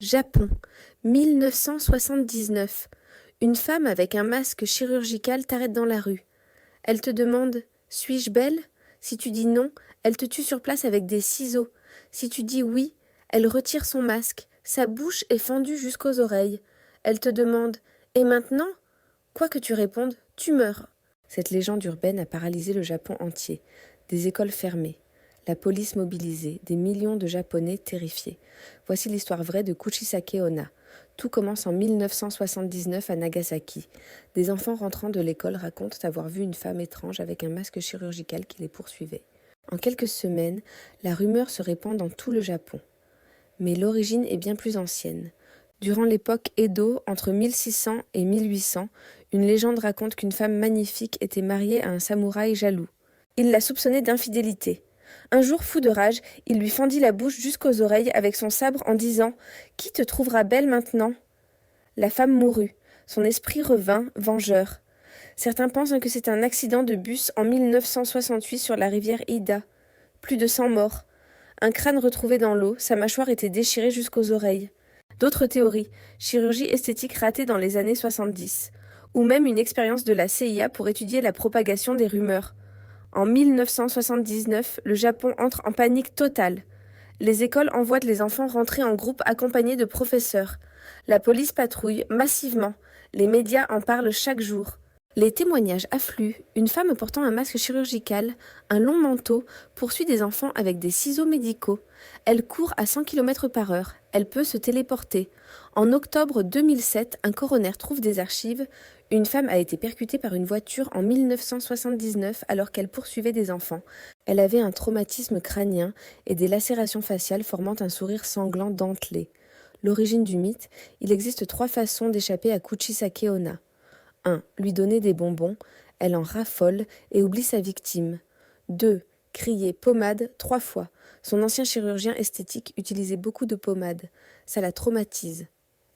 Japon, 1979. Une femme avec un masque chirurgical t'arrête dans la rue. Elle te demande: Suis-je belle? Si tu dis non, elle te tue sur place avec des ciseaux. Si tu dis oui, elle retire son masque. Sa bouche est fendue jusqu'aux oreilles. Elle te demande: Et maintenant? Quoi que tu répondes, tu meurs. Cette légende urbaine a paralysé le Japon entier. Des écoles fermées, la police mobilisée, des millions de Japonais terrifiés. Voici l'histoire vraie de Kuchisake Onna. Tout commence en 1979 à Nagasaki. Des enfants rentrant de l'école racontent avoir vu une femme étrange avec un masque chirurgical qui les poursuivait. En quelques semaines, la rumeur se répand dans tout le Japon. Mais l'origine est bien plus ancienne. Durant l'époque Edo, entre 1600 et 1800, une légende raconte qu'une femme magnifique était mariée à un samouraï jaloux. Il la soupçonnait d'infidélité. Un jour, fou de rage, il lui fendit la bouche jusqu'aux oreilles avec son sabre en disant: « Qui te trouvera belle maintenant ?» La femme mourut. Son esprit revint, vengeur. Certains pensent que c'est un accident de bus en 1968 sur la rivière Ida. Plus de 100 morts. Un crâne retrouvé dans l'eau, sa mâchoire était déchirée jusqu'aux oreilles. D'autres théories, chirurgie esthétique ratée dans les années 70, ou même une expérience de la CIA pour étudier la propagation des rumeurs. En 1979, le Japon entre en panique totale. Les écoles envoient les enfants rentrer en groupe accompagnés de professeurs. La police patrouille massivement. Les médias en parlent chaque jour. Les témoignages affluent. Une femme portant un masque chirurgical, un long manteau, poursuit des enfants avec des ciseaux médicaux. Elle court à 100 km/h. Elle peut se téléporter. En octobre 2007, un coroner trouve des archives. Une femme a été percutée par une voiture en 1979 alors qu'elle poursuivait des enfants. Elle avait un traumatisme crânien et des lacérations faciales formant un sourire sanglant dentelé. L'origine du mythe: il existe 3 façons d'échapper à Kuchisake Onna. 1. Lui donner des bonbons, elle en raffole et oublie sa victime. 2. Crier pommade 3 fois. Son ancien chirurgien esthétique utilisait beaucoup de pommade. Ça la traumatise.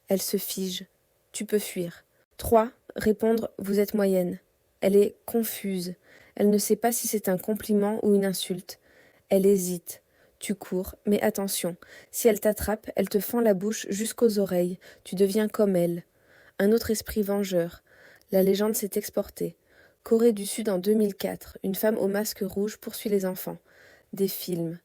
Elle se fige. Tu peux fuir. 3. Répondre: vous êtes moyenne. Elle est confuse. Elle ne sait pas si c'est un compliment ou une insulte. Elle hésite. Tu cours, mais attention, si elle t'attrape, elle te fend la bouche jusqu'aux oreilles. Tu deviens comme elle. Un autre esprit vengeur. La légende s'est exportée. Corée du Sud en 2004, une femme au masque rouge poursuit les enfants. Des films,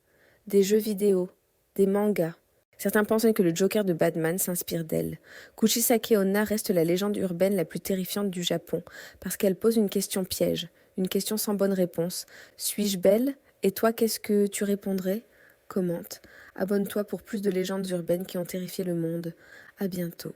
des jeux vidéo, des mangas. Certains pensent que le Joker de Batman s'inspire d'elle. Kuchisake Onna reste la légende urbaine la plus terrifiante du Japon, parce qu'elle pose une question piège, une question sans bonne réponse. Suis-je belle? Et toi, qu'est-ce que tu répondrais? Commente. Abonne-toi pour plus de légendes urbaines qui ont terrifié le monde. À bientôt.